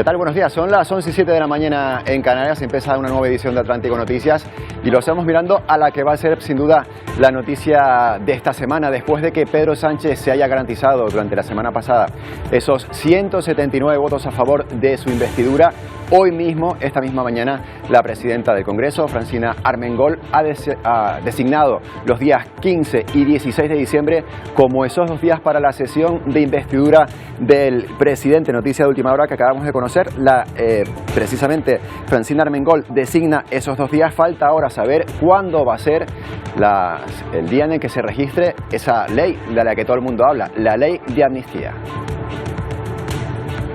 ¿Qué tal? Buenos días. Son las 11:07 de la mañana en Canarias. Empieza una nueva edición de Atlántico Noticias y lo estamos mirando a la que va a ser sin duda la noticia de esta semana, después de que Pedro Sánchez se haya garantizado durante la semana pasada esos 179 votos a favor de su investidura. Hoy mismo, esta misma mañana, la presidenta del Congreso, Francina Armengol, ha designado los días 15 y 16 de diciembre como esos 2 días para la sesión de investidura del presidente. Noticia de última hora que acabamos de conocer. Precisamente Francina Armengol designa esos 2 días. Falta ahora saber cuándo va a ser el día en el que se registre esa ley de la que todo el mundo habla, la ley de amnistía.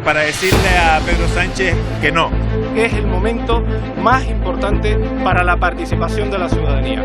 Para decirle a Pedro Sánchez que no. Que es el momento más importante para la participación de la ciudadanía.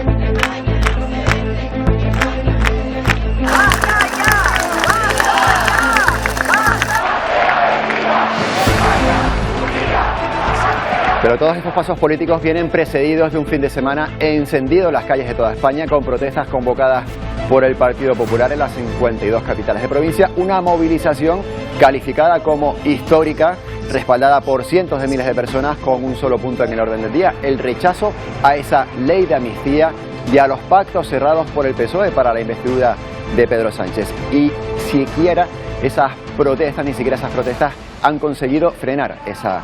Pero todos estos pasos políticos vienen precedidos de un fin de semana encendido en las calles de toda España, con protestas convocadas por el Partido Popular en las 52 capitales de provincia. Una movilización calificada como histórica, respaldada por cientos de miles de personas, con un solo punto en el orden del día: el rechazo a esa ley de amnistía y a los pactos cerrados por el PSOE para la investidura de Pedro Sánchez. Y siquiera esas protestas, ni siquiera esas protestas han conseguido frenar esa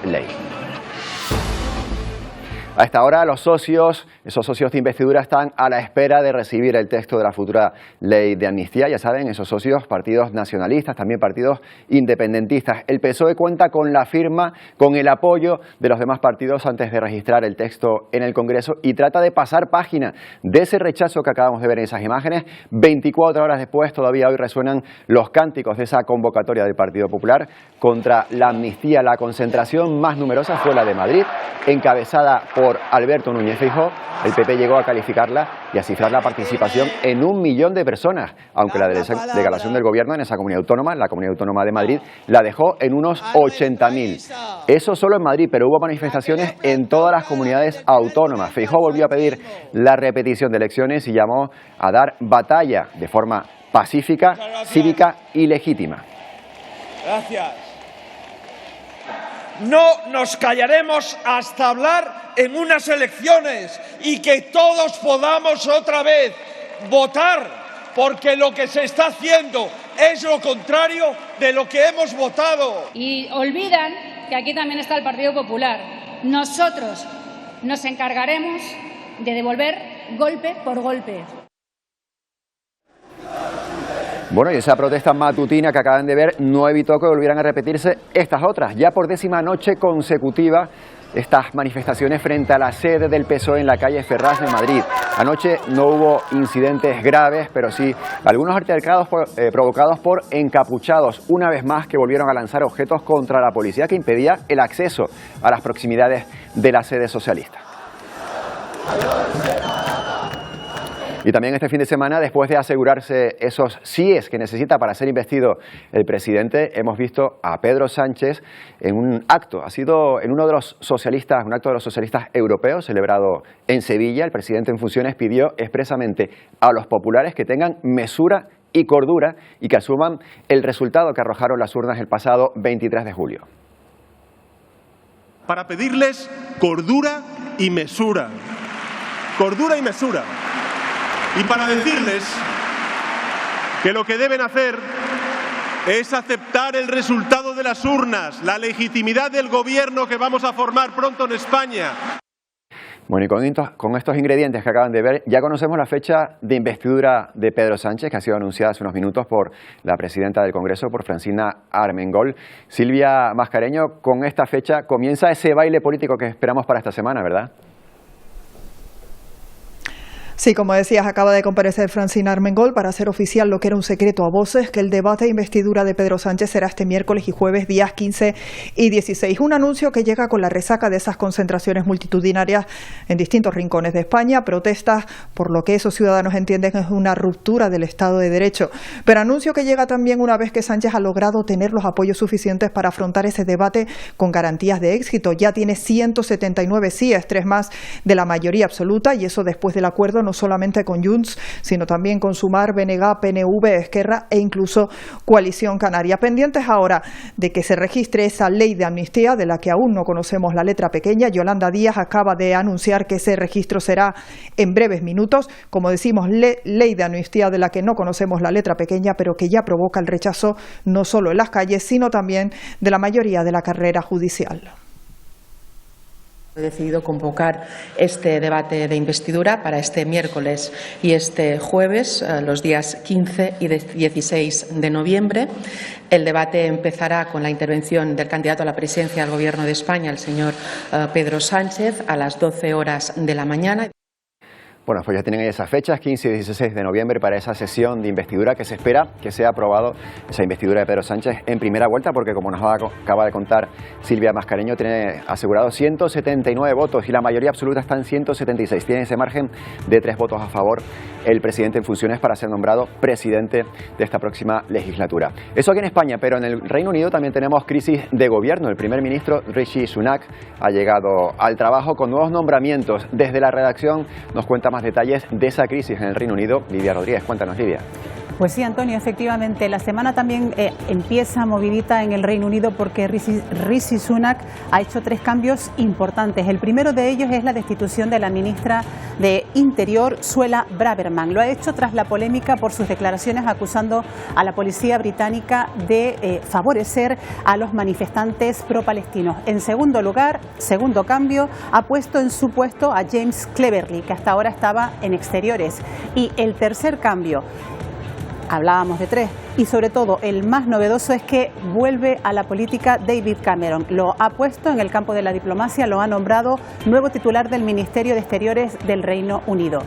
ley. A esta hora esos socios de investidura están a la espera de recibir el texto de la futura ley de amnistía. Ya saben, esos socios, partidos nacionalistas, también partidos independentistas. El PSOE cuenta con la firma, con el apoyo de los demás partidos antes de registrar el texto en el Congreso y trata de pasar página de ese rechazo que acabamos de ver en esas imágenes. 24 horas después, todavía hoy resuenan los cánticos de esa convocatoria del Partido Popular contra la amnistía. La concentración más numerosa fue la de Madrid, encabezada por Alberto Núñez Feijóo. El PP llegó a calificarla y a cifrar la participación en 1 millón de personas, aunque la delegación del gobierno en esa comunidad autónoma, la Comunidad Autónoma de Madrid, la dejó en unos 80.000. Eso solo en Madrid, pero hubo manifestaciones en todas las comunidades autónomas. Feijóo volvió a pedir la repetición de elecciones y llamó a dar batalla de forma pacífica, cívica y legítima. Gracias. No nos callaremos hasta hablar en unas elecciones y que todos podamos otra vez votar, porque lo que se está haciendo es lo contrario de lo que hemos votado. Y olvidan que aquí también está el Partido Popular. Nosotros nos encargaremos de devolver golpe por golpe. Bueno, y esa protesta matutina que acaban de ver no evitó que volvieran a repetirse estas otras. Ya por 10ª noche consecutiva, estas manifestaciones frente a la sede del PSOE en la calle Ferraz de Madrid. Anoche no hubo incidentes graves, pero sí algunos altercados provocados por encapuchados, una vez más, que volvieron a lanzar objetos contra la policía que impedía el acceso a las proximidades de la sede socialista. Y también este fin de semana, después de asegurarse esos síes que necesita para ser investido el presidente, hemos visto a Pedro Sánchez en un acto. Ha sido en un acto de los socialistas europeos celebrado en Sevilla. El presidente en funciones pidió expresamente a los populares que tengan mesura y cordura y que asuman el resultado que arrojaron las urnas el pasado 23 de julio. Para pedirles cordura y mesura. Cordura y mesura. Y para decirles que lo que deben hacer es aceptar el resultado de las urnas, la legitimidad del gobierno que vamos a formar pronto en España. Bueno, y con estos ingredientes que acaban de ver, ya conocemos la fecha de investidura de Pedro Sánchez, que ha sido anunciada hace unos minutos por la presidenta del Congreso, por Francina Armengol. Silvia Mascareño, con esta fecha comienza ese baile político que esperamos para esta semana, ¿verdad? Sí, como decías, acaba de comparecer Francina Armengol para hacer oficial lo que era un secreto a voces, que el debate de investidura de Pedro Sánchez será este miércoles y jueves, días 15 y 16. Un anuncio que llega con la resaca de esas concentraciones multitudinarias en distintos rincones de España, protestas por lo que esos ciudadanos entienden es una ruptura del Estado de Derecho. Pero anuncio que llega también una vez que Sánchez ha logrado tener los apoyos suficientes para afrontar ese debate con garantías de éxito. Ya tiene 179 síes, 3 más de la mayoría absoluta, y eso después del acuerdo no no solamente con Junts, sino también con Sumar, BNG, PNV, Esquerra e incluso Coalición Canaria. Pendientes ahora de que se registre esa ley de amnistía de la que aún no conocemos la letra pequeña. Yolanda Díaz acaba de anunciar que ese registro será en breves minutos. Como decimos, ley de amnistía de la que no conocemos la letra pequeña, pero que ya provoca el rechazo no solo en las calles, sino también de la mayoría de la carrera judicial. He decidido convocar este debate de investidura para este miércoles y este jueves, los días 15 y 16 de noviembre. El debate empezará con la intervención del candidato a la presidencia del Gobierno de España, el señor Pedro Sánchez, a las 12 horas de la mañana. Bueno, pues ya tienen esas fechas, 15 y 16 de noviembre, para esa sesión de investidura que se espera que sea aprobado, esa investidura de Pedro Sánchez en primera vuelta, porque como nos acaba de contar Silvia Mascareño, tiene asegurado 179 votos y la mayoría absoluta está en 176. Tiene ese margen de 3 votos a favor el presidente en funciones para ser nombrado presidente de esta próxima legislatura. Eso aquí en España, pero en el Reino Unido también tenemos crisis de gobierno. El primer ministro Rishi Sunak ha llegado al trabajo con nuevos nombramientos. Desde la redacción nos cuenta más detalles de esa crisis en el Reino Unido. Lidia Rodríguez, cuéntanos, Lidia. Pues sí, Antonio, efectivamente, la semana también empieza movidita en el Reino Unido porque Rishi Sunak ha hecho 3 cambios importantes. El primero de ellos es la destitución de la ministra de Interior, Suella Braverman. Lo ha hecho tras la polémica por sus declaraciones acusando a la policía británica de favorecer a los manifestantes pro-palestinos. En segundo lugar, segundo cambio, ha puesto en su puesto a James Cleverly, que hasta ahora estaba en Exteriores. Y el tercer cambio, hablábamos de 3, y sobre todo el más novedoso es que vuelve a la política David Cameron. Lo ha puesto en el campo de la diplomacia, lo ha nombrado nuevo titular del Ministerio de Exteriores del Reino Unido.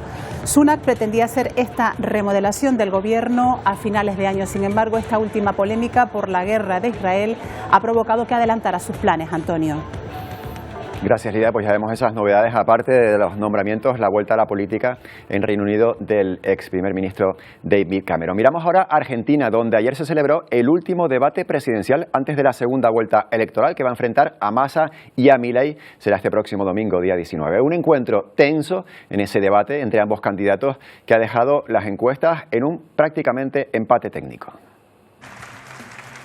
Sunak pretendía hacer esta remodelación del gobierno a finales de año. Sin embargo, esta última polémica por la guerra de Israel ha provocado que adelantara sus planes, Antonio. Gracias, Lidia. Pues ya vemos esas novedades, aparte de los nombramientos, la vuelta a la política en Reino Unido del ex primer ministro David Cameron. Miramos ahora a Argentina, donde ayer se celebró el último debate presidencial antes de la segunda vuelta electoral que va a enfrentar a Massa y a Milei. Será este próximo domingo, día 19. Un encuentro tenso en ese debate entre ambos candidatos que ha dejado las encuestas en un prácticamente empate técnico.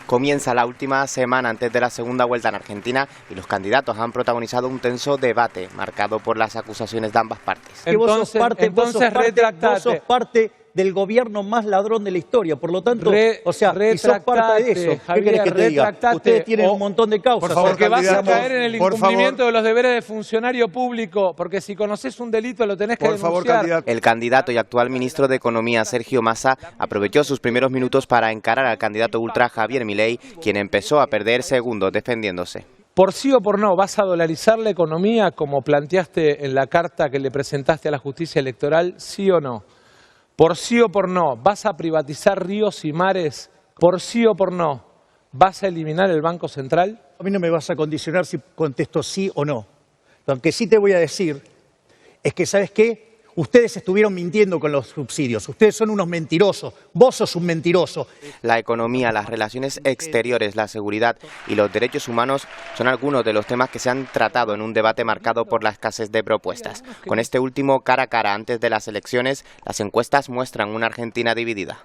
Comienza la última semana antes de la segunda vuelta en Argentina y los candidatos han protagonizado un tenso debate marcado por las acusaciones de ambas partes. Vos sos parte del gobierno más ladrón de la historia, por lo tanto, y sos parte de eso. ¿Qué querés que te diga? Ustedes tienen un montón de causas. Por favor, porque vas a caer en el incumplimiento de los deberes de funcionario público, porque si conoces un delito lo tenés que denunciar. El candidato y actual ministro de Economía, Sergio Massa, aprovechó sus primeros minutos para encarar al candidato ultra Javier Milei, quien empezó a perder segundos defendiéndose. Por sí o por no, ¿vas a dolarizar la economía como planteaste en la carta que le presentaste a la justicia electoral? ¿Sí o no? Por sí o por no, ¿vas a privatizar ríos y mares? Por sí o por no, ¿vas a eliminar el Banco Central? A mí no me vas a condicionar si contesto sí o no. Lo que sí te voy a decir es que, ¿sabes qué? Ustedes estuvieron mintiendo con los subsidios. Ustedes son unos mentirosos. Vos sos un mentiroso. La economía, las relaciones exteriores, la seguridad y los derechos humanos son algunos de los temas que se han tratado en un debate marcado por la escasez de propuestas. Con este último cara a cara antes de las elecciones, las encuestas muestran una Argentina dividida.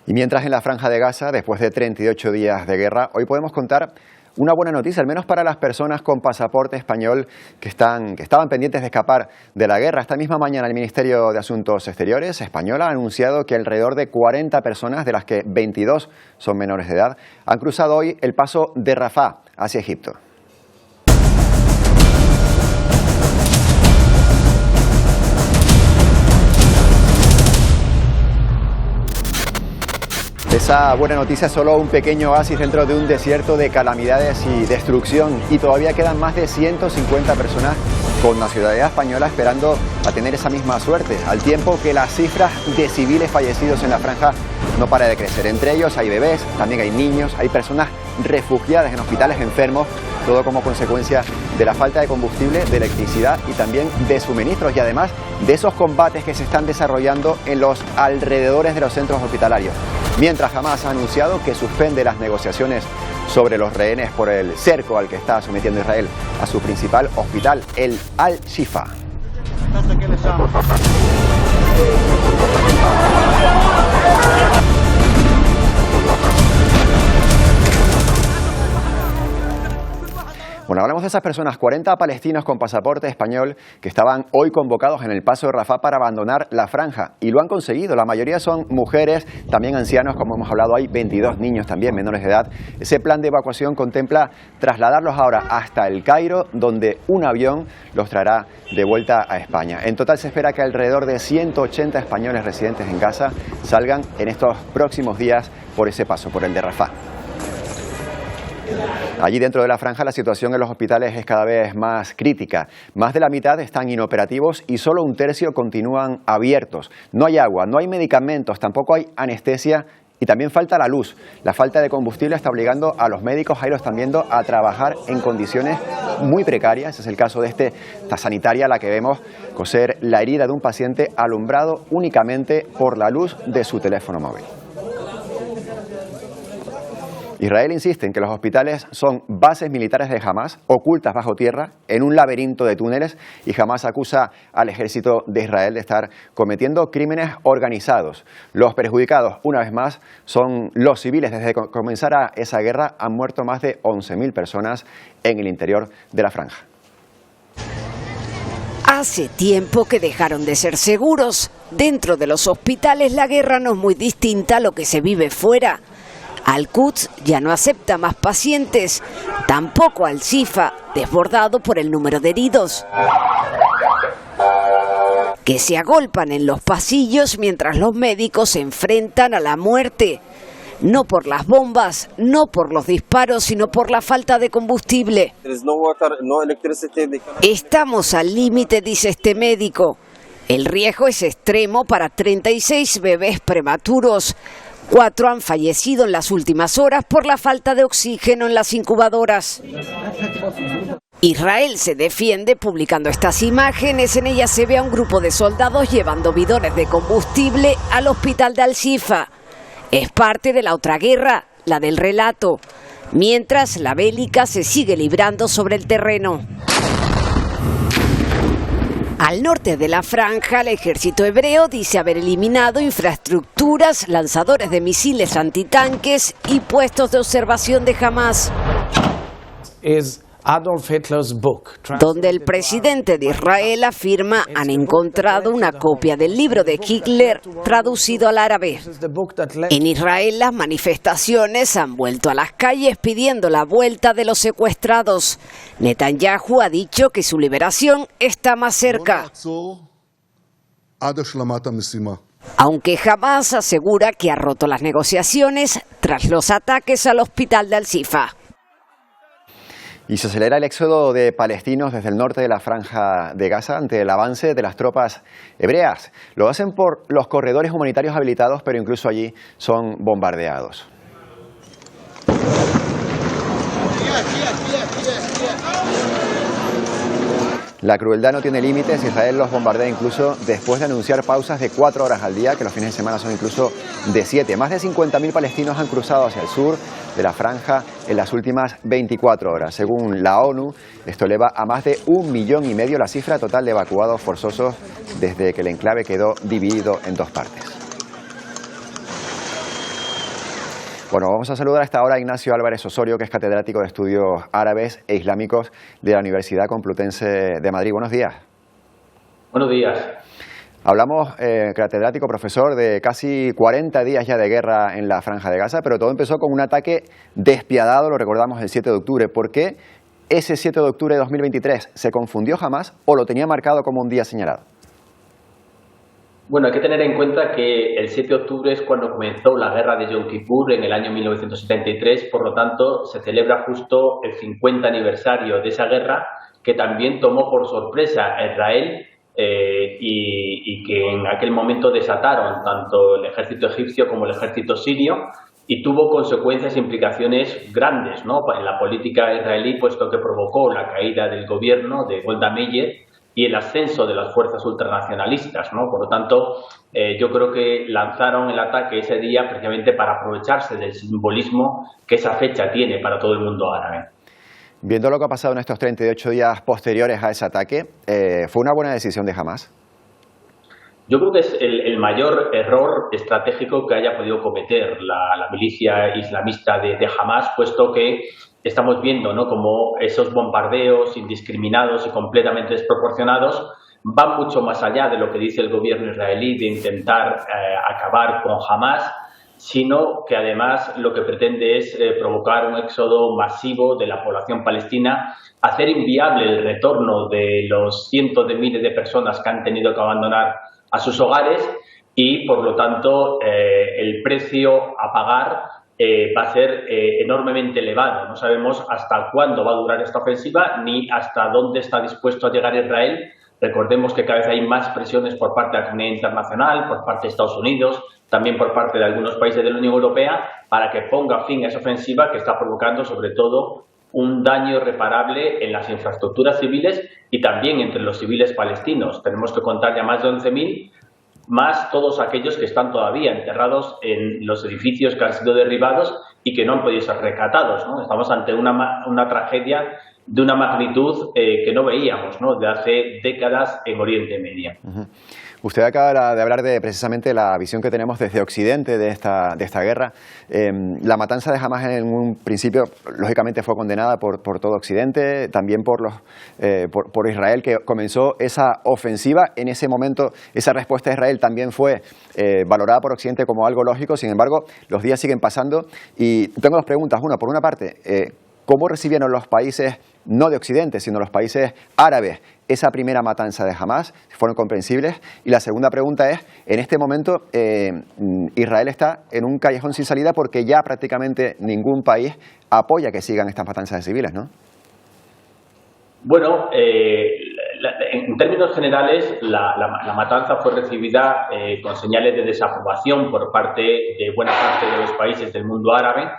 Y mientras en la Franja de Gaza, después de 38 días de guerra, hoy podemos contar una buena noticia, al menos para las personas con pasaporte español que estaban pendientes de escapar de la guerra. Esta misma mañana el Ministerio de Asuntos Exteriores español ha anunciado que alrededor de 40 personas, de las que 22 son menores de edad, han cruzado hoy el paso de Rafah hacia Egipto. Esa buena noticia es solo un pequeño oasis dentro de un desierto de calamidades y destrucción, y todavía quedan más de 150 personas con nacionalidad española esperando a tener esa misma suerte, al tiempo que las cifras de civiles fallecidos en la franja no para de crecer. Entre ellos hay bebés, también hay niños, hay personas refugiadas en hospitales enfermos, todo como consecuencia de la falta de combustible, de electricidad y también de suministros, y además de esos combates que se están desarrollando en los alrededores de los centros hospitalarios. Mientras Hamas ha anunciado que suspende las negociaciones sobre los rehenes por el cerco al que está sometiendo Israel a su principal hospital, el Al-Shifa. Bueno, hablamos de esas personas, 40 palestinos con pasaporte español que estaban hoy convocados en el paso de Rafah para abandonar la franja y lo han conseguido. La mayoría son mujeres, también ancianos, como hemos hablado, hay 22 niños también menores de edad. Ese plan de evacuación contempla trasladarlos ahora hasta el Cairo, donde un avión los traerá de vuelta a España. En total se espera que alrededor de 180 españoles residentes en Gaza salgan en estos próximos días por ese paso, por el de Rafah. Allí dentro de la franja la situación en los hospitales es cada vez más crítica. Más de la mitad están inoperativos y solo un tercio continúan abiertos. No hay agua, no hay medicamentos, tampoco hay anestesia y también falta la luz. La falta de combustible está obligando a los médicos, ahí lo están viendo, a trabajar en condiciones muy precarias. Es el caso de esta sanitaria, la que vemos coser la herida de un paciente alumbrado únicamente por la luz de su teléfono móvil. Israel insiste en que los hospitales son bases militares de Hamás, ocultas bajo tierra, en un laberinto de túneles, y Hamás acusa al ejército de Israel de estar cometiendo crímenes organizados. Los perjudicados, una vez más, son los civiles. Desde que comenzara esa guerra han muerto más de 11.000 personas en el interior de la franja. Hace tiempo que dejaron de ser seguros. Dentro de los hospitales la guerra no es muy distinta a lo que se vive fuera. Al-Quds ya no acepta más pacientes, tampoco Al-Shifa, desbordado por el número de heridos, que se agolpan en los pasillos mientras los médicos se enfrentan a la muerte. No por las bombas, no por los disparos, sino por la falta de combustible. Estamos al límite, dice este médico. El riesgo es extremo para 36 bebés prematuros. 4 han fallecido en las últimas horas por la falta de oxígeno en las incubadoras. Israel se defiende publicando estas imágenes. En ellas se ve a un grupo de soldados llevando bidones de combustible al hospital de Al-Shifa. Es parte de la otra guerra, la del relato, mientras la bélica se sigue librando sobre el terreno. Al norte de la franja, el ejército hebreo dice haber eliminado infraestructuras, lanzadores de misiles antitanques y puestos de observación de Hamás. Donde el presidente de Israel afirma han encontrado una copia del libro de Hitler traducido al árabe. En Israel las manifestaciones han vuelto a las calles pidiendo la vuelta de los secuestrados. Netanyahu ha dicho que su liberación está más cerca, aunque Hamás asegura que ha roto las negociaciones tras los ataques al hospital de Al-Shifa. Y se acelera el éxodo de palestinos desde el norte de la franja de Gaza ante el avance de las tropas hebreas. Lo hacen por los corredores humanitarios habilitados, pero incluso allí son bombardeados. La crueldad no tiene límites. Israel los bombardea incluso después de anunciar pausas de 4 horas al día, que los fines de semana son incluso de 7. Más de 50.000 palestinos han cruzado hacia el sur de la franja en las últimas 24 horas. Según la ONU, esto eleva a más de 1,5 millones la cifra total de evacuados forzosos desde que el enclave quedó dividido en 2 partes. Bueno, vamos a saludar a esta hora a Ignacio Álvarez Osorio, que es catedrático de Estudios Árabes e Islámicos de la Universidad Complutense de Madrid. Buenos días. Buenos días. Hablamos, catedrático, profesor, de casi 40 días ya de guerra en la Franja de Gaza, pero todo empezó con un ataque despiadado, lo recordamos, el 7 de octubre. ¿Por qué ese 7 de octubre de 2023 se confundió Hamás o lo tenía marcado como un día señalado? Bueno, hay que tener en cuenta que el 7 de octubre es cuando comenzó la guerra de Yom Kippur en el año 1973, por lo tanto se celebra justo el 50 aniversario de esa guerra, que también tomó por sorpresa a Israel y que en aquel momento desataron tanto el ejército egipcio como el ejército sirio, y tuvo consecuencias e implicaciones grandes, ¿no?, en la política israelí, puesto que provocó la caída del gobierno de Golda Meir y el ascenso de las fuerzas ultranacionalistas, ¿no? Por lo tanto, yo creo que lanzaron el ataque ese día precisamente para aprovecharse del simbolismo que esa fecha tiene para todo el mundo árabe. Viendo lo que ha pasado en estos 38 días posteriores a ese ataque, ¿fue una buena decisión de Hamás? Yo creo que es el mayor error estratégico que haya podido cometer la milicia islamista de Hamás, puesto que estamos viendo, ¿no?, como esos bombardeos indiscriminados y completamente desproporcionados van mucho más allá de lo que dice el gobierno israelí de intentar acabar con Hamás, sino que además lo que pretende es provocar un éxodo masivo de la población palestina, hacer inviable el retorno de los cientos de miles de personas que han tenido que abandonar a sus hogares y, por lo tanto, el precio a pagar va a ser enormemente elevado. No sabemos hasta cuándo va a durar esta ofensiva ni hasta dónde está dispuesto a llegar Israel. Recordemos que cada vez hay más presiones por parte de la comunidad internacional, por parte de Estados Unidos, también por parte de algunos países de la Unión Europea, para que ponga fin a esa ofensiva que está provocando sobre todo un daño irreparable en las infraestructuras civiles y también entre los civiles palestinos. Tenemos que contar ya más de 11.000, más todos aquellos que están todavía enterrados en los edificios que han sido derribados y que no han podido ser rescatados, ¿no? Estamos ante una tragedia de una magnitud que no veíamos, ¿no?, de hace décadas en Oriente Medio. Usted acaba de hablar de precisamente la visión que tenemos desde Occidente de esta guerra. La matanza de Hamás en un principio, lógicamente, fue condenada por todo Occidente, también por Israel, que comenzó esa ofensiva. En ese momento, esa respuesta de Israel también fue valorada por Occidente como algo lógico. Sin embargo, los días siguen pasando y tengo dos preguntas. Una, por una parte, ¿cómo recibieron los países, no de Occidente, sino los países árabes, esa primera matanza de Hamás? ¿Fueron comprensibles? Y la segunda pregunta es, en este momento Israel está en un callejón sin salida porque ya prácticamente ningún país apoya que sigan estas matanzas de civiles, ¿no? Bueno, en términos generales, la matanza fue recibida con señales de desaprobación por parte de buena parte de los países del mundo árabe,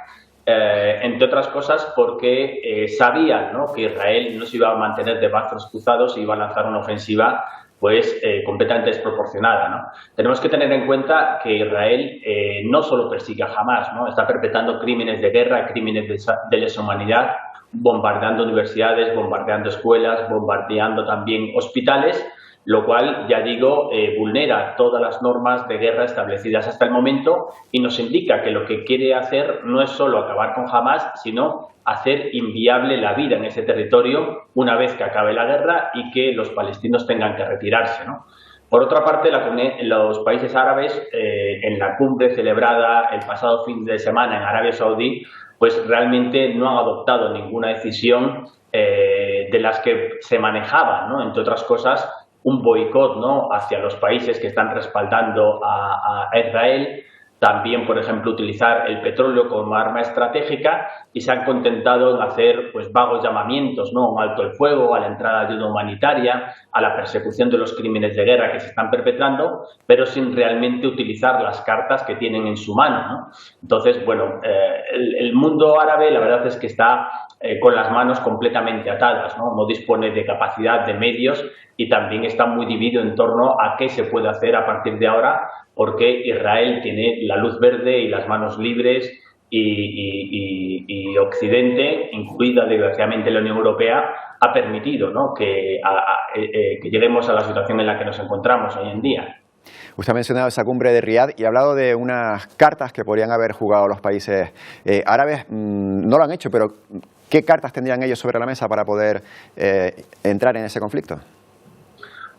entre otras cosas porque sabían, ¿no?, que Israel no se iba a mantener de brazos cruzados y iba a lanzar una ofensiva pues completamente desproporcionada, ¿no? Tenemos que tener en cuenta que Israel no solo persigue a Hamás, ¿no?, está perpetrando crímenes de guerra, crímenes de lesa humanidad, bombardeando universidades, bombardeando escuelas, bombardeando también hospitales, lo cual, ya digo, vulnera todas las normas de guerra establecidas hasta el momento y nos indica que lo que quiere hacer no es solo acabar con Hamás, sino hacer inviable la vida en ese territorio una vez que acabe la guerra y que los palestinos tengan que retirarse, ¿no? Por otra parte, los países árabes, en la cumbre celebrada el pasado fin de semana en Arabia Saudí, pues realmente no han adoptado ninguna decisión de las que se manejaban, ¿no?, entre otras cosas, un boicot, ¿no?, hacia los países que están respaldando a Israel, también, por ejemplo, utilizar el petróleo como arma estratégica y se han contentado en hacer pues vagos llamamientos, ¿no?, un alto el fuego, a la entrada de ayuda humanitaria, a la persecución de los crímenes de guerra que se están perpetrando, pero sin realmente utilizar las cartas que tienen en su mano, ¿no? Entonces, bueno, el mundo árabe la verdad es que está con las manos completamente atadas, ¿no? No dispone de capacidad, de medios y también está muy dividido en torno a qué se puede hacer a partir de ahora, porque Israel tiene la luz verde y las manos libres y Occidente, incluida desgraciadamente la Unión Europea, ha permitido, ¿no?, que lleguemos a la situación en la que nos encontramos hoy en día. Usted ha mencionado esa cumbre de Riad y ha hablado de unas cartas que podrían haber jugado los países árabes. No lo han hecho, pero ¿qué cartas tendrían ellos sobre la mesa para poder entrar en ese conflicto?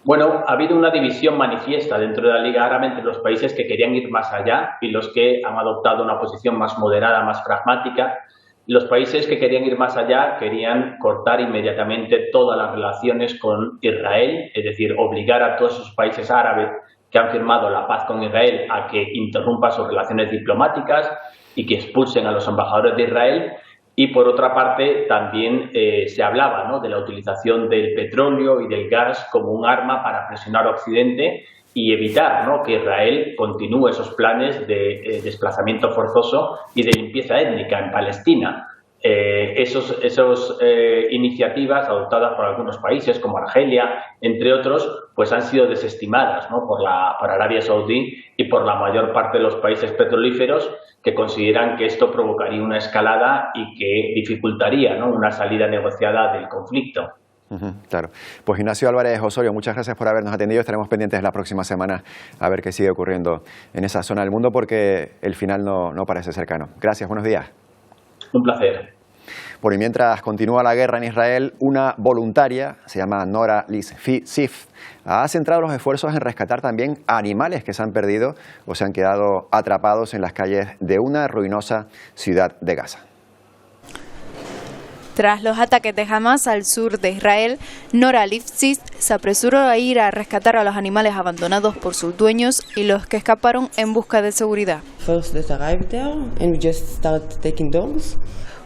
Bueno, ha habido una división manifiesta dentro de la Liga Árabe entre los países que querían ir más allá y los que han adoptado una posición más moderada, más pragmática. Los países que querían ir más allá querían cortar inmediatamente todas las relaciones con Israel, es decir, obligar a todos esos países árabes que han firmado la paz con Israel a que interrumpan sus relaciones diplomáticas y que expulsen a los embajadores de Israel. Y por otra parte también se hablaba, ¿no?, de la utilización del petróleo y del gas como un arma para presionar a Occidente y evitar, ¿no?, que Israel continúe esos planes de desplazamiento forzoso y de limpieza étnica en Palestina. Esas iniciativas adoptadas por algunos países como Argelia, entre otros, pues han sido desestimadas, ¿no?, por Arabia Saudí y por la mayor parte de los países petrolíferos, que consideran que esto provocaría una escalada y que dificultaría, ¿no?, una salida negociada del conflicto. Claro. Pues Ignacio Álvarez Osorio, muchas gracias por habernos atendido. Estaremos pendientes la próxima semana a ver qué sigue ocurriendo en esa zona del mundo, porque el final no parece cercano. Gracias, buenos días. Un placer. Bueno, y mientras continúa la guerra en Israel, una voluntaria, se llama Nora Liz-Sif, ha centrado los esfuerzos en rescatar también animales que se han perdido o se han quedado atrapados en las calles de una ruinosa ciudad de Gaza. Tras los ataques de Hamas al sur de Israel, Nora Liz-Sif se apresuró a ir a rescatar a los animales abandonados por sus dueños y los que escaparon en busca de seguridad.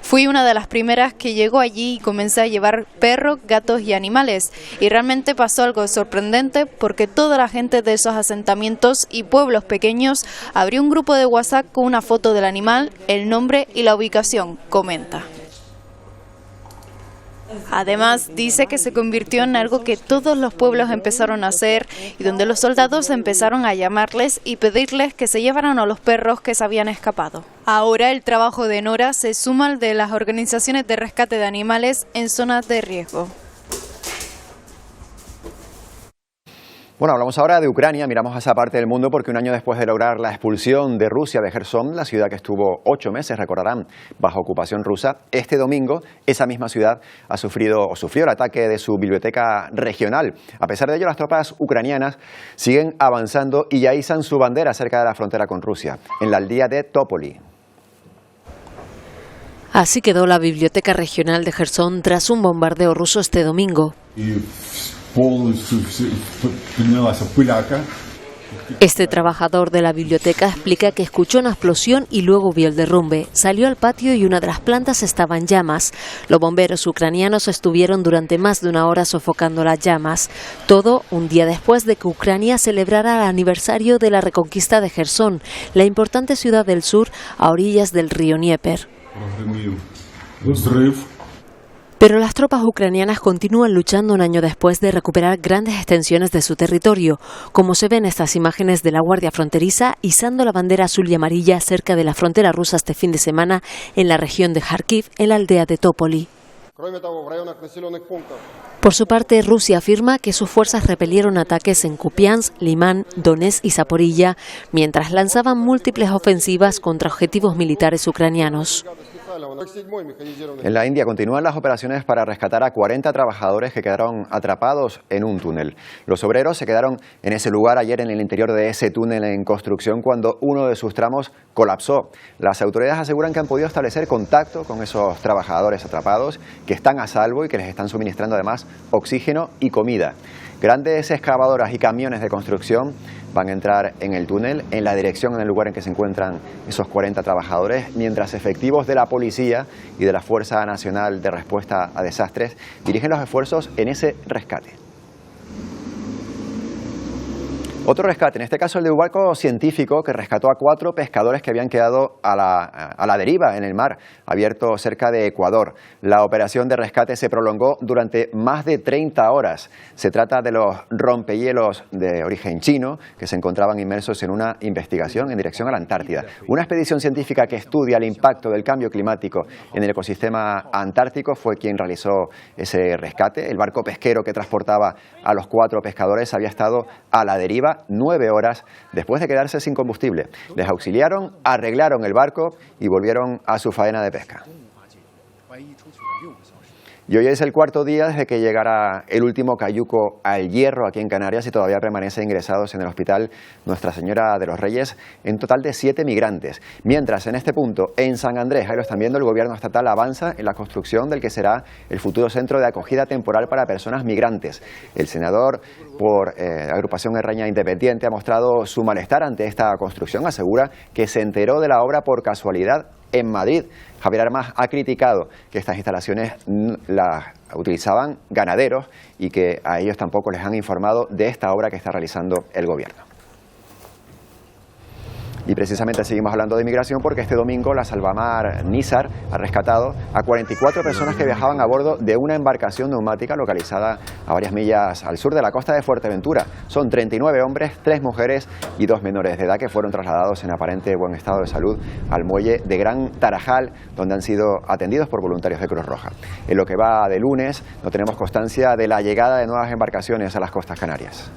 Fui una de las primeras que llegó allí y comencé a llevar perros, gatos y animales. Y realmente pasó algo sorprendente, porque toda la gente de esos asentamientos y pueblos pequeños abrió un grupo de WhatsApp con una foto del animal, el nombre y la ubicación, comenta. Además, dice que se convirtió en algo que todos los pueblos empezaron a hacer y donde los soldados empezaron a llamarles y pedirles que se llevaran a los perros que se habían escapado. Ahora el trabajo de Nora se suma al de las organizaciones de rescate de animales en zonas de riesgo. Bueno, hablamos ahora de Ucrania, miramos a esa parte del mundo porque un año después de lograr la expulsión de Rusia de Jersón, la ciudad que estuvo 8 meses, recordarán, bajo ocupación rusa, este domingo esa misma ciudad sufrió el ataque de su biblioteca regional. A pesar de ello, las tropas ucranianas siguen avanzando y ya izan su bandera cerca de la frontera con Rusia, en la aldea de Topoli. Así quedó la biblioteca regional de Jersón tras un bombardeo ruso este domingo. Este trabajador de la biblioteca explica que escuchó una explosión y luego vio el derrumbe. Salió al patio y una de las plantas estaba en llamas. Los bomberos ucranianos estuvieron durante más de una hora sofocando las llamas. Todo un día después de que Ucrania celebrara el aniversario de la reconquista de Jersón, la importante ciudad del sur a orillas del río Dnieper. Pero las tropas ucranianas continúan luchando un año después de recuperar grandes extensiones de su territorio, como se ve en estas imágenes de la Guardia Fronteriza izando la bandera azul y amarilla cerca de la frontera rusa este fin de semana en la región de Kharkiv, en la aldea de Topoli. Por su parte, Rusia afirma que sus fuerzas repelieron ataques en Kupiansk, Limán, Donetsk y Zaporilla, mientras lanzaban múltiples ofensivas contra objetivos militares ucranianos. En la India continúan las operaciones para rescatar a 40 trabajadores que quedaron atrapados en un túnel. Los obreros se quedaron en ese lugar ayer en el interior de ese túnel en construcción cuando uno de sus tramos colapsó. Las autoridades aseguran que han podido establecer contacto con esos trabajadores atrapados, que están a salvo y que les están suministrando además oxígeno y comida. Grandes excavadoras y camiones de construcción van a entrar en el túnel, en la dirección, en el lugar en que se encuentran esos 40 trabajadores, mientras efectivos de la policía y de la Fuerza Nacional de Respuesta a Desastres dirigen los esfuerzos en ese rescate. Otro rescate, en este caso el de un barco científico que rescató a 4 pescadores que habían quedado a la deriva en el mar abierto cerca de Ecuador. La operación de rescate se prolongó durante más de 30 horas. Se trata de los rompehielos de origen chino que se encontraban inmersos en una investigación en dirección a la Antártida. Una expedición científica que estudia el impacto del cambio climático en el ecosistema antártico fue quien realizó ese rescate. El barco pesquero que transportaba a los 4 pescadores había estado a la deriva 9 horas después de quedarse sin combustible. Les auxiliaron, arreglaron el barco y volvieron a su faena de pesca. Y hoy es el 4º día desde que llegara el último cayuco al Hierro aquí en Canarias y todavía permanecen ingresados en el hospital Nuestra Señora de los Reyes en total de 7 migrantes. Mientras en este punto, en San Andrés, ahí lo están viendo, el gobierno estatal avanza en la construcción del que será el futuro centro de acogida temporal para personas migrantes. El senador por Agrupación Erraña Independiente ha mostrado su malestar ante esta construcción, asegura que se enteró de la obra por casualidad en Madrid. Javier Armas ha criticado que estas instalaciones las utilizaban ganaderos y que a ellos tampoco les han informado de esta obra que está realizando el gobierno. Y precisamente seguimos hablando de inmigración porque este domingo la Salvamar Nízar ha rescatado a 44 personas que viajaban a bordo de una embarcación neumática localizada a varias millas al sur de la costa de Fuerteventura. Son 39 hombres, 3 mujeres y 2 menores de edad que fueron trasladados en aparente buen estado de salud al muelle de Gran Tarajal, donde han sido atendidos por voluntarios de Cruz Roja. En lo que va de lunes no tenemos constancia de la llegada de nuevas embarcaciones a las costas canarias.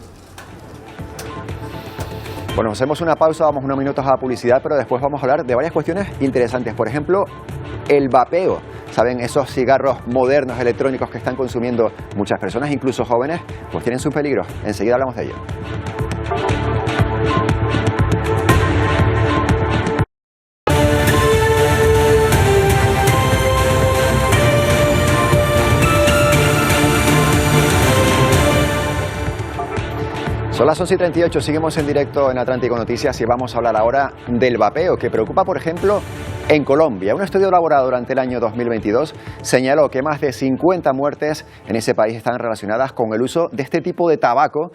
Bueno, hacemos una pausa, vamos unos minutos a la publicidad, pero después vamos a hablar de varias cuestiones interesantes. Por ejemplo, el vapeo. ¿Saben? Esos cigarros modernos electrónicos que están consumiendo muchas personas, incluso jóvenes, pues tienen sus peligros. Enseguida hablamos de ello. Son las 11:38, seguimos en directo en Atlántico Noticias y vamos a hablar ahora del vapeo, que preocupa, por ejemplo, en Colombia. Un estudio elaborado durante el año 2022 señaló que más de 50 muertes en ese país están relacionadas con el uso de este tipo de tabaco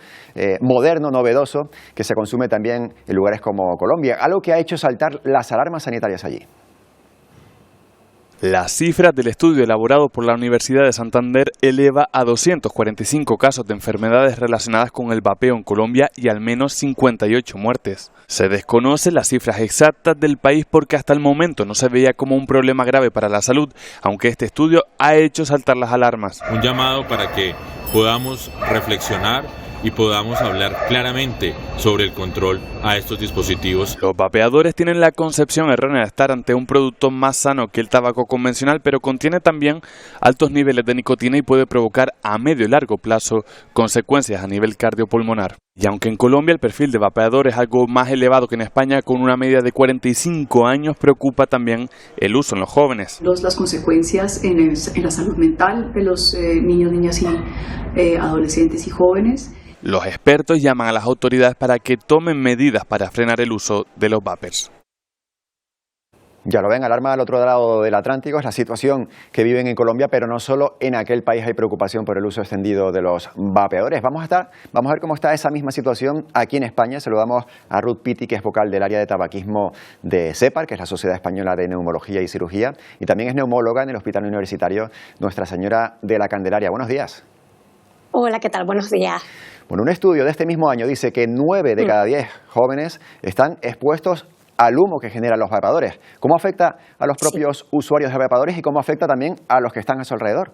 moderno, novedoso, que se consume también en lugares como Colombia, algo que ha hecho saltar las alarmas sanitarias allí. Las cifras del estudio elaborado por la Universidad de Santander eleva a 245 casos de enfermedades relacionadas con el vapeo en Colombia y al menos 58 muertes. Se desconocen las cifras exactas del país porque hasta el momento no se veía como un problema grave para la salud, aunque este estudio ha hecho saltar las alarmas. Un llamado para que podamos reflexionar y podamos hablar claramente sobre el control a estos dispositivos. Los vapeadores tienen la concepción errónea de estar ante un producto más sano que el tabaco convencional, pero contiene también altos niveles de nicotina y puede provocar a medio y largo plazo consecuencias a nivel cardiopulmonar. Y aunque en Colombia el perfil de vapeador es algo más elevado que en España, con una media de 45 años, preocupa también el uso en los jóvenes. Las consecuencias en la salud mental de los niños, niñas y adolescentes y jóvenes. Los expertos llaman a las autoridades para que tomen medidas para frenar el uso de los vapers. Ya lo ven, alarma al otro lado del Atlántico, es la situación que viven en Colombia, pero no solo en aquel país hay preocupación por el uso extendido de los vapeadores. Vamos a ver cómo está esa misma situación aquí en España. Saludamos a Ruth Pitti, que es vocal del área de tabaquismo de SEPAR, que es la Sociedad Española de Neumología y Cirugía, y también es neumóloga en el Hospital Universitario Nuestra Señora de la Candelaria. Buenos días. Hola, ¿qué tal? Buenos días. Bueno, un estudio de este mismo año dice que 9 de cada 10 jóvenes están expuestos al humo que generan los vapeadores. ¿Cómo afecta a los propios usuarios de vapeadores y cómo afecta también a los que están a su alrededor?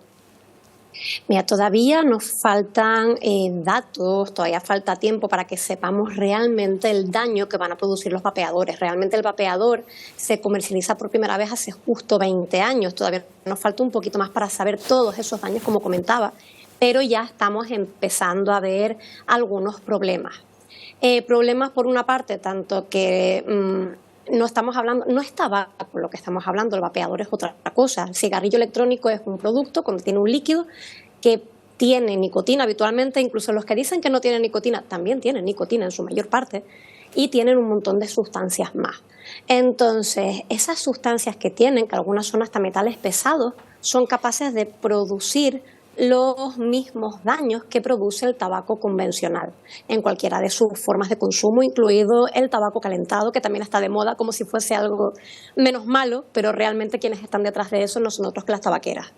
Mira, todavía nos faltan datos, todavía falta tiempo para que sepamos realmente el daño que van a producir los vapeadores. Realmente el vapeador se comercializa por primera vez hace justo 20 años. Todavía nos falta un poquito más para saber todos esos daños, como comentaba, pero ya estamos empezando a ver algunos problemas. Problemas por una parte, tanto que no estamos hablando, no es tabaco lo que estamos hablando, el vapeador es otra cosa. El cigarrillo electrónico es un producto, contiene un líquido que tiene nicotina habitualmente, incluso los que dicen que no tienen nicotina, también tienen nicotina en su mayor parte, y tienen un montón de sustancias más. Entonces, esas sustancias que tienen, que algunas son hasta metales pesados, son capaces de producir los mismos daños que produce el tabaco convencional en cualquiera de sus formas de consumo, incluido el tabaco calentado, que también está de moda como si fuese algo menos malo, pero realmente quienes están detrás de eso no son otros que las tabaqueras.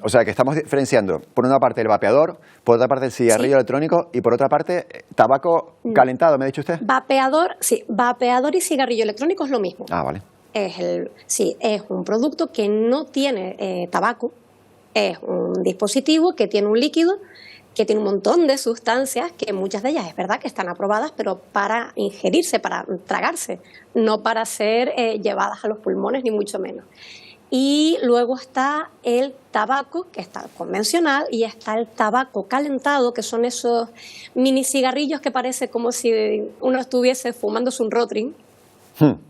O sea que estamos diferenciando por una parte el vapeador, por otra parte el cigarrillo electrónico y por otra parte tabaco calentado, ¿me ha dicho usted? Vapeador y cigarrillo electrónico es lo mismo. Ah, vale. Es un producto que no tiene tabaco. Es un dispositivo que tiene un líquido, que tiene un montón de sustancias, que muchas de ellas es verdad que están aprobadas, pero para ingerirse, para tragarse, no para ser llevadas a los pulmones, ni mucho menos. Y luego está el tabaco, que está convencional, y está el tabaco calentado, que son esos mini cigarrillos que parece como si uno estuviese fumándose un Rotring,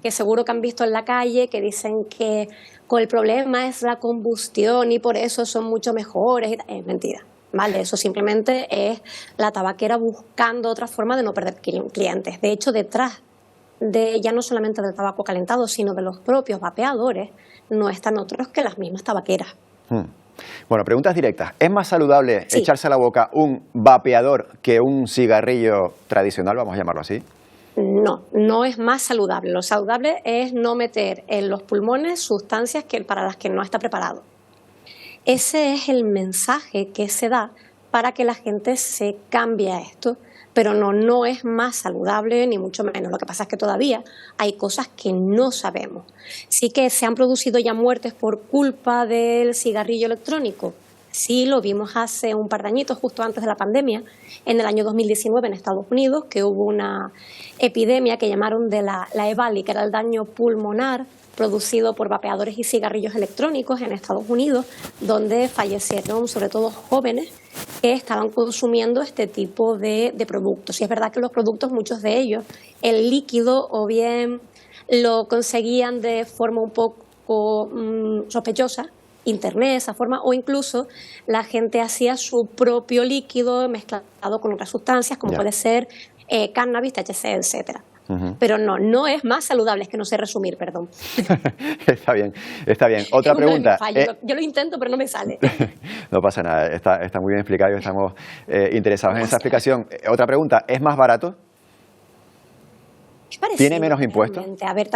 que seguro que han visto en la calle, que dicen que el problema es la combustión y por eso son mucho mejores. Es mentira, ¿vale? Eso simplemente es la tabaquera buscando otra forma de no perder clientes. De hecho, detrás de ya no solamente del tabaco calentado, sino de los propios vapeadores, no están otros que las mismas tabaqueras. Bueno, preguntas directas. ¿Es más saludable echarse a la boca un vapeador que un cigarrillo tradicional, vamos a llamarlo así? No es más saludable. Lo saludable es no meter en los pulmones sustancias para las que no está preparado. Ese es el mensaje que se da para que la gente se cambie a esto, pero no es más saludable ni mucho menos. Lo que pasa es que todavía hay cosas que no sabemos. Sí que se han producido ya muertes por culpa del cigarrillo electrónico. Sí, lo vimos hace un par de añitos, justo antes de la pandemia, en el año 2019 en Estados Unidos, que hubo una epidemia que llamaron de la EVALI, que era el daño pulmonar producido por vapeadores y cigarrillos electrónicos en Estados Unidos, donde fallecieron sobre todo jóvenes que estaban consumiendo este tipo de productos. Y es verdad que los productos, muchos de ellos, el líquido o bien lo conseguían de forma un poco sospechosa, Internet, esa forma, o incluso la gente hacía su propio líquido mezclado con otras sustancias, como puede ser cannabis, THC, etcétera. Pero no es más saludable, es que no sé resumir, perdón. Está bien. Otra pregunta. Yo lo intento, pero no me sale. No pasa nada, está muy bien explicado y estamos interesados en esa explicación. Otra pregunta, ¿es más barato? ¿Tiene menos impuestos? A ver,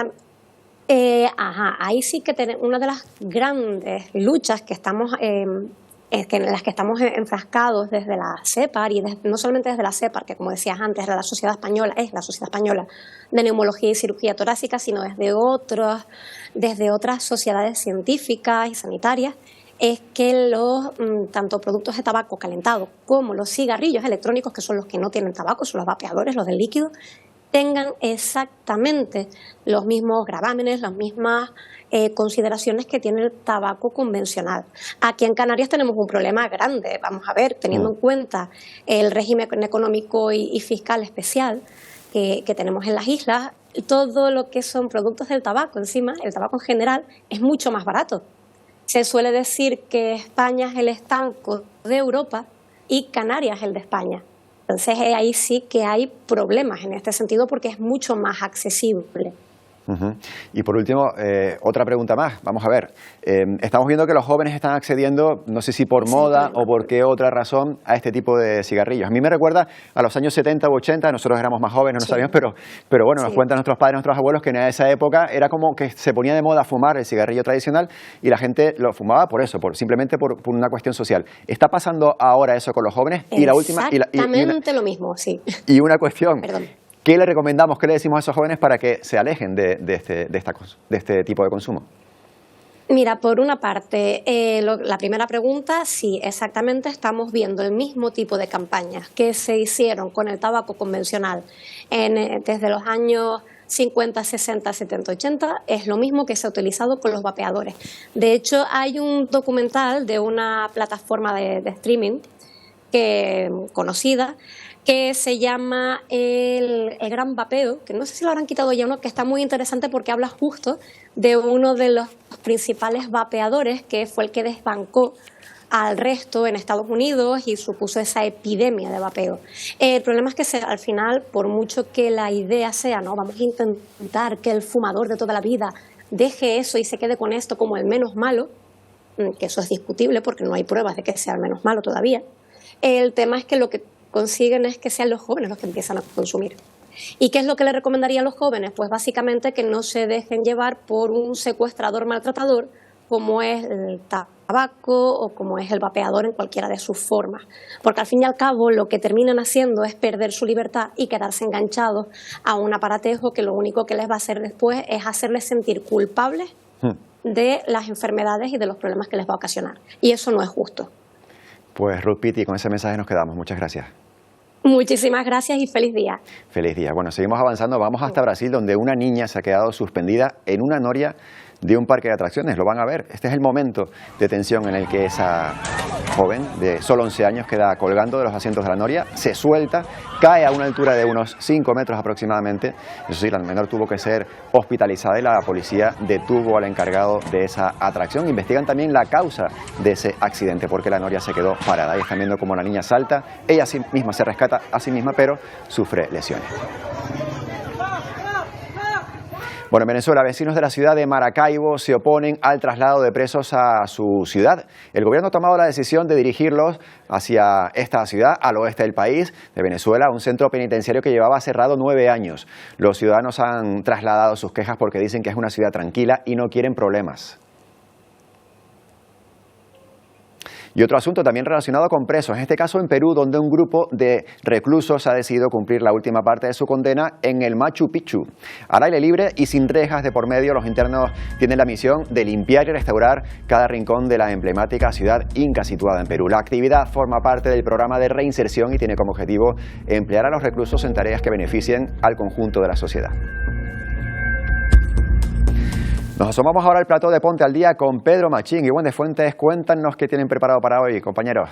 ahí sí que tenemos una de las grandes luchas que estamos en las que estamos enfrascados desde la CEPAR y no solamente desde la CEPAR, que como decías antes era la Sociedad Española de Neumología y Cirugía Torácica, sino desde otras sociedades científicas y sanitarias, es que los tanto productos de tabaco calentado como los cigarrillos electrónicos, que son los que no tienen tabaco, son los vapeadores, los del líquido, tengan exactamente los mismos gravámenes, las mismas consideraciones que tiene el tabaco convencional. Aquí en Canarias tenemos un problema grande, vamos a ver, teniendo en cuenta el régimen económico y fiscal especial que tenemos en las islas, todo lo que son productos del tabaco encima, el tabaco en general, es mucho más barato. Se suele decir que España es el estanco de Europa y Canarias el de España. Entonces ahí sí que hay problemas en este sentido porque es mucho más accesible. Y por último, otra pregunta más. Vamos a ver, estamos viendo que los jóvenes están accediendo, no sé si por moda o por qué otra razón, a este tipo de cigarrillos. A mí me recuerda a los años 70 u 80, nosotros éramos más jóvenes, no sabíamos, pero bueno, nos cuentan nuestros padres, nuestros abuelos, que en esa época era como que se ponía de moda fumar el cigarrillo tradicional y la gente lo fumaba por eso, simplemente por una cuestión social. ¿Está pasando ahora eso con los jóvenes? Y la última, exactamente lo mismo, sí. Y una cuestión. Perdón. ¿Qué le recomendamos, qué le decimos a esos jóvenes para que se alejen de este tipo de consumo? Mira, por una parte, la primera pregunta, sí, exactamente estamos viendo el mismo tipo de campañas que se hicieron con el tabaco convencional desde los años 50, 60, 70, 80, es lo mismo que se ha utilizado con los vapeadores. De hecho, hay un documental de una plataforma de streaming conocida, que se llama el Gran Vapeo, que no sé si lo habrán quitado ya uno, que está muy interesante porque habla justo de uno de los principales vapeadores que fue el que desbancó al resto en Estados Unidos y supuso esa epidemia de vapeo. El problema es que al final, por mucho que la idea sea, no, vamos a intentar que el fumador de toda la vida deje eso y se quede con esto como el menos malo, que eso es discutible porque no hay pruebas de que sea el menos malo todavía. El tema es que lo que consiguen es que sean los jóvenes los que empiezan a consumir. ¿Y qué es lo que le recomendaría a los jóvenes? Pues básicamente que no se dejen llevar por un secuestrador maltratador como es el tabaco o como es el vapeador en cualquiera de sus formas. Porque al fin y al cabo lo que terminan haciendo es perder su libertad y quedarse enganchados a un aparatejo que lo único que les va a hacer después es hacerles sentir culpables de las enfermedades y de los problemas que les va a ocasionar. Y eso no es justo. Pues Ruth Pitti, con ese mensaje nos quedamos. Muchas gracias. Muchísimas gracias y feliz día. Feliz día. Bueno, seguimos avanzando. Vamos hasta Brasil, donde una niña se ha quedado suspendida en una noria de un parque de atracciones. Lo van a ver. Este es el momento de tensión en el que esa joven de solo 11 años queda colgando de los asientos de la noria, se suelta, cae a una altura de unos 5 metros aproximadamente. Eso sí, la menor tuvo que ser hospitalizada y la policía detuvo al encargado de esa atracción. Investigan también la causa de ese accidente, porque la noria se quedó parada. Y están viendo cómo la niña salta, ella sí misma se rescata a sí misma, pero sufre lesiones. Bueno, en Venezuela, vecinos de la ciudad de Maracaibo se oponen al traslado de presos a su ciudad. El gobierno ha tomado la decisión de dirigirlos hacia esta ciudad, al oeste del país, de Venezuela, un centro penitenciario que llevaba cerrado 9 años. Los ciudadanos han trasladado sus quejas porque dicen que es una ciudad tranquila y no quieren problemas. Y otro asunto también relacionado con presos, en este caso en Perú, donde un grupo de reclusos ha decidido cumplir la última parte de su condena en el Machu Picchu. Al aire libre y sin rejas de por medio, los internos tienen la misión de limpiar y restaurar cada rincón de la emblemática ciudad inca situada en Perú. La actividad forma parte del programa de reinserción y tiene como objetivo emplear a los reclusos en tareas que beneficien al conjunto de la sociedad. Nos asomamos ahora al plató de Ponte al Día con Pedro Machín y Juan de Fuentes. Cuéntanos qué tienen preparado para hoy, compañeros.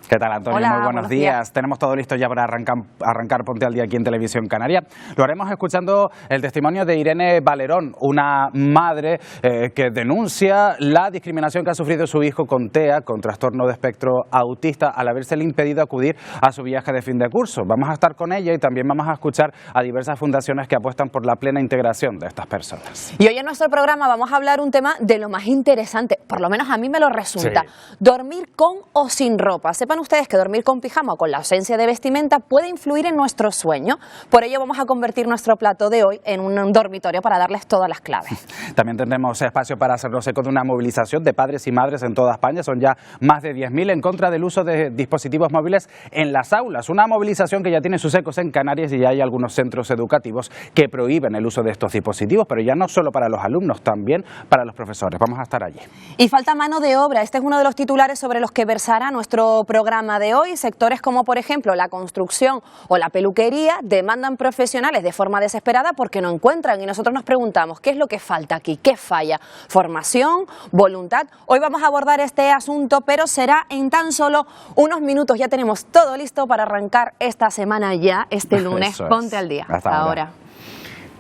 ¿Qué tal, Antonio? Hola, muy buenos días. Tenemos todo listo ya para arrancar Ponte al Día aquí en Televisión Canaria. Lo haremos escuchando el testimonio de Irene Valerón, una madre que denuncia la discriminación que ha sufrido su hijo con TEA, con trastorno de espectro autista, al habérsele impedido acudir a su viaje de fin de curso. Vamos a estar con ella y también vamos a escuchar a diversas fundaciones que apuestan por la plena integración de estas personas. Y hoy en nuestro programa vamos a hablar un tema de lo más interesante, por lo menos a mí me lo resulta, sí. Dormir con o sin ropa. Sepan ustedes que dormir con pijama o con la ausencia de vestimenta puede influir en nuestro sueño. Por ello vamos a convertir nuestro plató de hoy en un dormitorio para darles todas las claves. También tendremos espacio para hacernos eco de una movilización de padres y madres en toda España. Son ya más de 10.000 en contra del uso de dispositivos móviles en las aulas. Una movilización que ya tiene sus ecos en Canarias y ya hay algunos centros educativos que prohíben el uso de estos dispositivos, pero ya no solo para los alumnos, también para los profesores. Vamos a estar allí. Y falta mano de obra. Este es uno de los titulares sobre los que versará nuestro programa de hoy. Sectores como, por ejemplo, la construcción o la peluquería demandan profesionales de forma desesperada porque no encuentran. Y nosotros nos preguntamos, ¿qué es lo que falta aquí? ¿Qué falla? ¿Formación? ¿Voluntad? Hoy vamos a abordar este asunto, pero será en tan solo unos minutos. Ya tenemos todo listo para arrancar esta semana ya, este lunes. Ponte al día. Hasta ahora.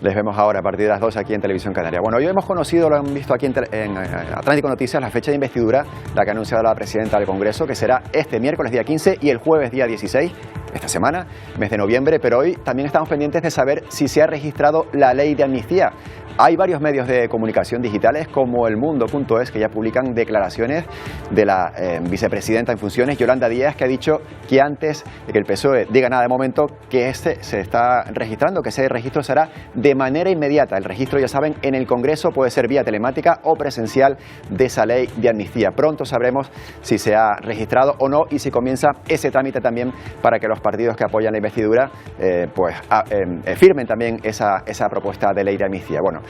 Les vemos ahora a partir de las 2 aquí en Televisión Canaria. Bueno, hoy hemos conocido, lo han visto aquí en Atlántico Noticias, la fecha de investidura, la que ha anunciado la presidenta del Congreso, que será este miércoles día 15 y el jueves día 16, esta semana, mes de noviembre, pero hoy también estamos pendientes de saber si se ha registrado la ley de amnistía. Hay varios medios de comunicación digitales como elmundo.es que ya publican declaraciones de la vicepresidenta en funciones, Yolanda Díaz, que ha dicho que antes de que el PSOE diga nada de momento, que se está registrando, que ese registro será de manera inmediata. El registro, ya saben, en el Congreso puede ser vía telemática o presencial de esa ley de amnistía. Pronto sabremos si se ha registrado o no y si comienza ese trámite también para que los partidos que apoyan la investidura firmen también esa propuesta de ley de amnistía. Bueno,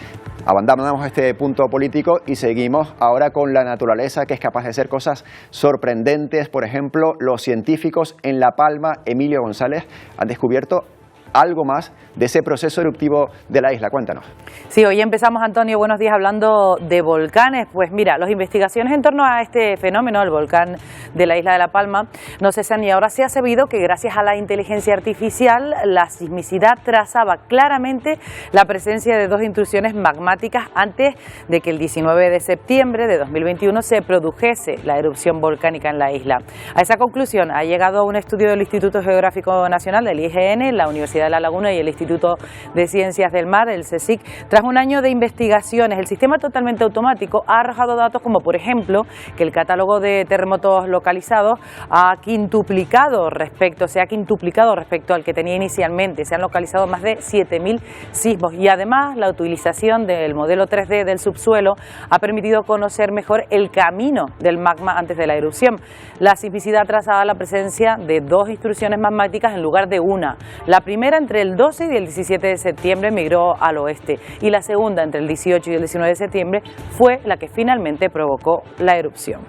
abandonamos este punto político y seguimos ahora con la naturaleza, que es capaz de hacer cosas sorprendentes. Por ejemplo, los científicos en La Palma, Emilio González, han descubierto algo más de ese proceso eruptivo de la isla. Cuéntanos. Sí, hoy empezamos, Antonio, buenos días, hablando de volcanes. Pues mira, las investigaciones en torno a este fenómeno, el volcán de la isla de La Palma, no cesan y ahora se ha sabido que gracias a la inteligencia artificial la sismicidad trazaba claramente la presencia de 2 intrusiones magmáticas antes de que el 19 de septiembre de 2021 se produjese la erupción volcánica en la isla. A esa conclusión ha llegado un estudio del Instituto Geográfico Nacional, del IGN, la Universidad de La Laguna y el Instituto de Ciencias del Mar, el CSIC. Tras un año de investigaciones, el sistema totalmente automático ha arrojado datos como, por ejemplo, que el catálogo de terremotos localizados se ha quintuplicado respecto al que tenía inicialmente. Se han localizado más de 7.000 sismos y además la utilización del modelo 3D del subsuelo ha permitido conocer mejor el camino del magma antes de la erupción. La sismicidad trazaba la presencia de 2 intrusiones magmáticas en lugar de una. La primera entre el 12 y el 17 de septiembre migró al oeste y la segunda entre el 18 y el 19 de septiembre fue la que finalmente provocó la erupción.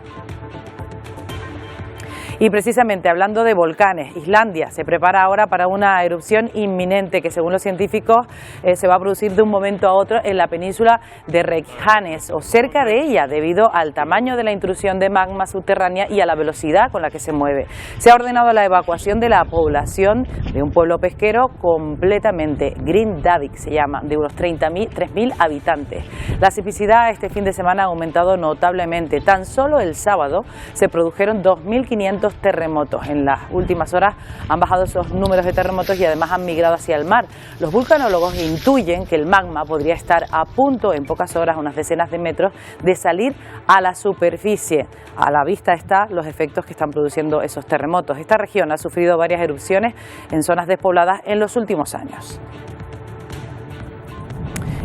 Y precisamente hablando de volcanes, Islandia se prepara ahora para una erupción inminente que, según los científicos, se va a producir de un momento a otro en la península de Reykjanes o cerca de ella, debido al tamaño de la intrusión de magma subterránea y a la velocidad con la que se mueve. Se ha ordenado la evacuación de la población de un pueblo pesquero completamente, Grindavik se llama, de unos 3.000 habitantes. La sismicidad este fin de semana ha aumentado notablemente. Tan solo el sábado se produjeron 2.500 los terremotos. En las últimas horas han bajado esos números de terremotos y además han migrado hacia el mar. Los vulcanólogos intuyen que el magma podría estar a punto, en pocas horas, unas decenas de metros, de salir a la superficie. A la vista están los efectos que están produciendo esos terremotos. Esta región ha sufrido varias erupciones en zonas despobladas en los últimos años.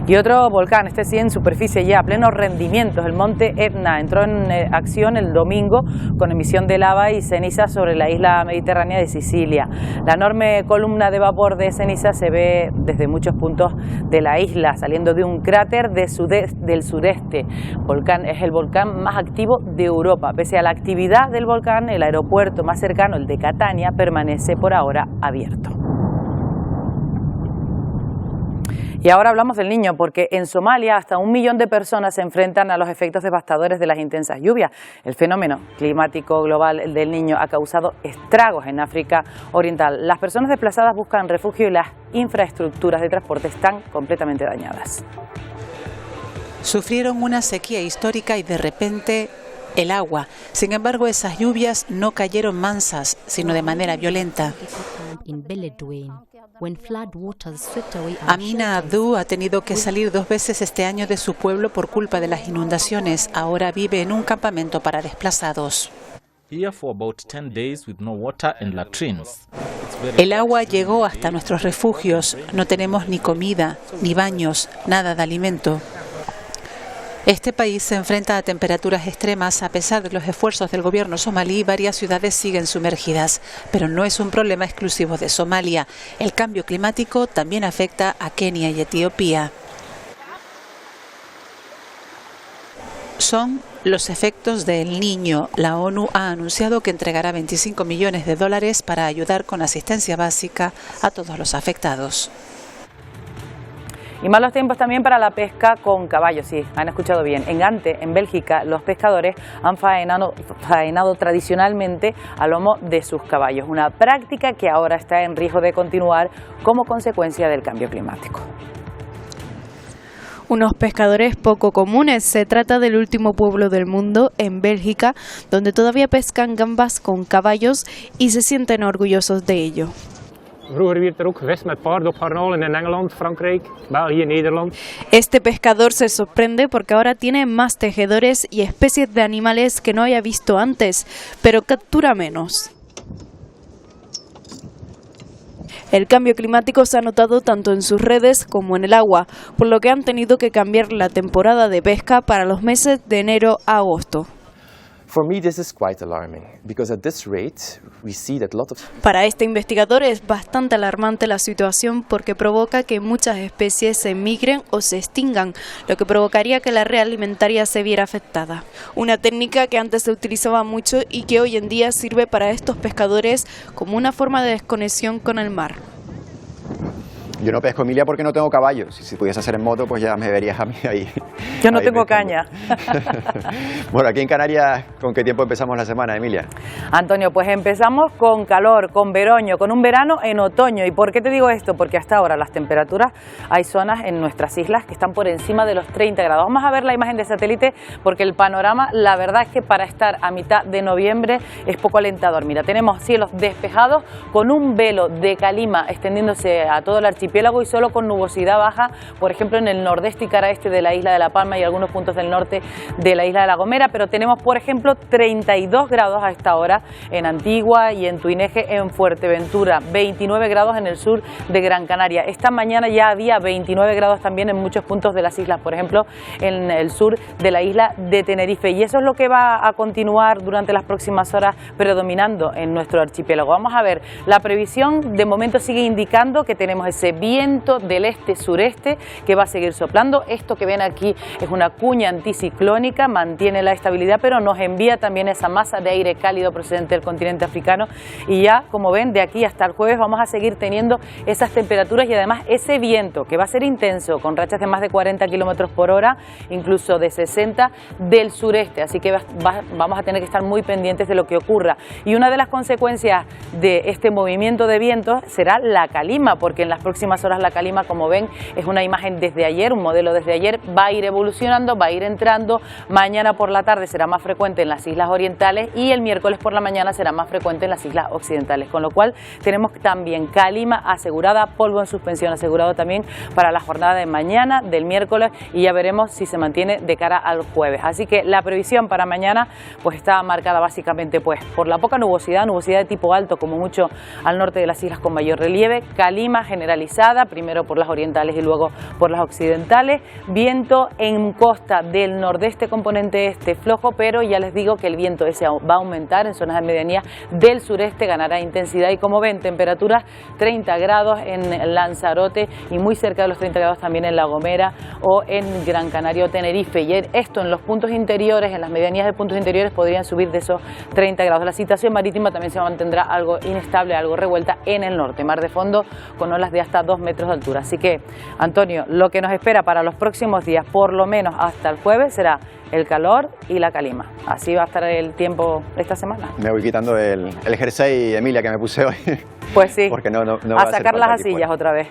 Y otro volcán, este sí en superficie ya, a pleno rendimiento, el monte Etna, entró en acción el domingo con emisión de lava y ceniza sobre la isla mediterránea de Sicilia. La enorme columna de vapor de ceniza se ve desde muchos puntos de la isla, saliendo de un cráter del sureste. Es el volcán más activo de Europa. Pese a la actividad del volcán, el aeropuerto más cercano, el de Catania, permanece por ahora abierto. Y ahora hablamos del Niño, porque en Somalia hasta 1 millón de personas se enfrentan a los efectos devastadores de las intensas lluvias. El fenómeno climático global del Niño ha causado estragos en África Oriental. Las personas desplazadas buscan refugio y las infraestructuras de transporte están completamente dañadas. Sufrieron una sequía histórica y de repente el agua. Sin embargo, esas lluvias no cayeron mansas, sino de manera violenta. Amina Abdu ha tenido que salir 2 veces este año de su pueblo por culpa de las inundaciones. Ahora vive en un campamento para desplazados. El agua llegó hasta nuestros refugios. No tenemos ni comida, ni baños, nada de alimento. Este país se enfrenta a temperaturas extremas. A pesar de los esfuerzos del gobierno somalí, varias ciudades siguen sumergidas. Pero no es un problema exclusivo de Somalia. El cambio climático también afecta a Kenia y Etiopía. Son los efectos del Niño. La ONU ha anunciado que entregará $25 millones para ayudar con asistencia básica a todos los afectados. Y malos tiempos también para la pesca con caballos, sí, han escuchado bien. En Gante, en Bélgica, los pescadores han faenado tradicionalmente a lomo de sus caballos, una práctica que ahora está en riesgo de continuar como consecuencia del cambio climático. Unos pescadores poco comunes. Se trata del último pueblo del mundo, en Bélgica, donde todavía pescan gambas con caballos y se sienten orgullosos de ello. Este pescador se sorprende porque ahora tiene más tejedores y especies de animales que no había visto antes, pero captura menos. El cambio climático se ha notado tanto en sus redes como en el agua, por lo que han tenido que cambiar la temporada de pesca para los meses de enero a agosto. Para este investigador es bastante alarmante la situación porque provoca que muchas especies se migren o se extingan, lo que provocaría que la red alimentaria se viera afectada. Una técnica que antes se utilizaba mucho y que hoy en día sirve para estos pescadores como una forma de desconexión con el mar. Yo no pesco, Emilia, porque no tengo caballos. Si pudiese hacer en moto, pues ya me verías a mí ahí. Yo no tengo caña. Bueno, aquí en Canarias, ¿con qué tiempo empezamos la semana, Emilia? Antonio, pues empezamos con calor, con veroño, con un verano en otoño. ¿Y por qué te digo esto? Porque hasta ahora las temperaturas, hay zonas en nuestras islas que están por encima de los 30 grados. Vamos a ver la imagen de satélite porque el panorama, la verdad es que para estar a mitad de noviembre es poco alentador. Mira, tenemos cielos despejados con un velo de calima extendiéndose a todo el archipiélago y solo con nubosidad baja, por ejemplo, en el nordeste y cara este de la isla de La Palma y algunos puntos del norte de la isla de La Gomera, pero tenemos, por ejemplo, 32 grados a esta hora en Antigua y en Tuineje, en Fuerteventura, 29 grados en el sur de Gran Canaria. Esta mañana ya había 29 grados también en muchos puntos de las islas, por ejemplo, en el sur de la isla de Tenerife, y eso es lo que va a continuar durante las próximas horas predominando en nuestro archipiélago. Vamos a ver, la previsión de momento sigue indicando que tenemos ese viento del este-sureste que va a seguir soplando. Esto que ven aquí es una cuña anticiclónica, mantiene la estabilidad, pero nos envía también esa masa de aire cálido procedente del continente africano, y ya, como ven, de aquí hasta el jueves vamos a seguir teniendo esas temperaturas y además ese viento que va a ser intenso, con rachas de más de 40 kilómetros por hora, incluso de 60 del sureste, así que vamos a tener que estar muy pendientes de lo que ocurra. Y una de las consecuencias de este movimiento de vientos será la calima, porque en las próximas próximas horas la calima, como ven, es una imagen desde ayer, un modelo desde ayer, va a ir evolucionando, va a ir entrando. Mañana por la tarde será más frecuente en las islas orientales y el miércoles por la mañana será más frecuente en las islas occidentales, con lo cual tenemos también calima asegurada, polvo en suspensión asegurado también para la jornada de mañana, del miércoles, y ya veremos si se mantiene de cara al jueves. Así que la previsión para mañana pues está marcada básicamente pues por la poca nubosidad de tipo alto, como mucho al norte de las islas con mayor relieve, calima generalizada, primero por las orientales y luego por las occidentales, viento en costa del nordeste componente este flojo, pero ya les digo que el viento ese va a aumentar en zonas de medianía del sureste, ganará intensidad y como ven, temperaturas 30 grados en Lanzarote y muy cerca de los 30 grados también en La Gomera o en Gran Canaria o Tenerife, y esto en los puntos interiores, en las medianías de puntos interiores podrían subir de esos 30 grados. La situación marítima también se mantendrá algo inestable, algo revuelta en el norte, mar de fondo con olas de hasta 2 metros de altura. Así que, Antonio, lo que nos espera para los próximos días, por lo menos hasta el jueves, será el calor y la calima. Así va a estar el tiempo esta semana. Me voy quitando el jersey, Emilia, que me puse hoy. Pues sí, porque no a sacar las asillas otra vez.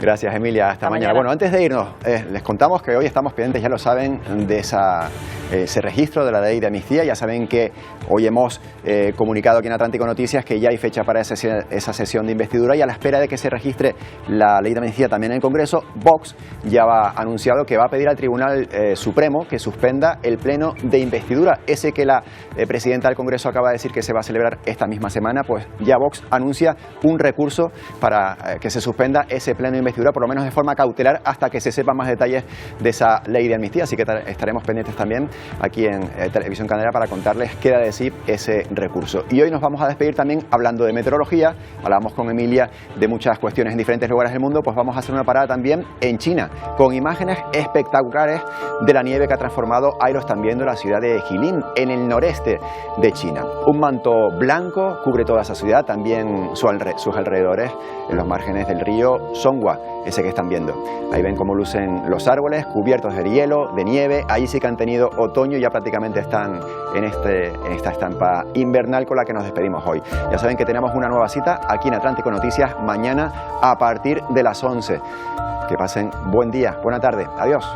Gracias, Emilia, hasta mañana. Bueno, antes de irnos, les contamos que hoy estamos pendientes, ya lo saben, de ese registro de la ley de amnistía. Ya saben que hoy hemos comunicado aquí en Atlántico Noticias que ya hay fecha para esa sesión de investidura, y a la espera de que se registre la ley de amnistía también en el Congreso, Vox ya ha anunciado que va a pedir al Tribunal Supremo que suspenda el pleno de investidura, ese que la presidenta del Congreso acaba de decir que se va a celebrar esta misma semana. Pues ya Vox anuncia un recurso para que se suspenda ese pleno de investidura, por lo menos de forma cautelar, hasta que se sepan más detalles de esa ley de amnistía. Así que estaremos pendientes también aquí en Televisión Canaria para contarles qué da de sí ese recurso. Y hoy nos vamos a despedir también hablando de meteorología. Hablamos con Emilia de muchas cuestiones en diferentes lugares del mundo, pues vamos a hacer una parada también en China, con imágenes espectaculares de la nieve que ha transformado, ahí lo están viendo, la ciudad de Jilin, en el noreste de China. Un manto blanco cubre toda esa ciudad, también sus alrededores, en los márgenes del río Songhua, ese que están viendo. Ahí ven cómo lucen los árboles cubiertos de hielo, de nieve. Ahí sí que han tenido otoño y ya prácticamente están en esta estampa invernal con la que nos despedimos hoy. Ya saben que tenemos una nueva cita aquí en Atlántico Noticias mañana a partir de las 11. Que pasen buen día, buena tarde. Adiós.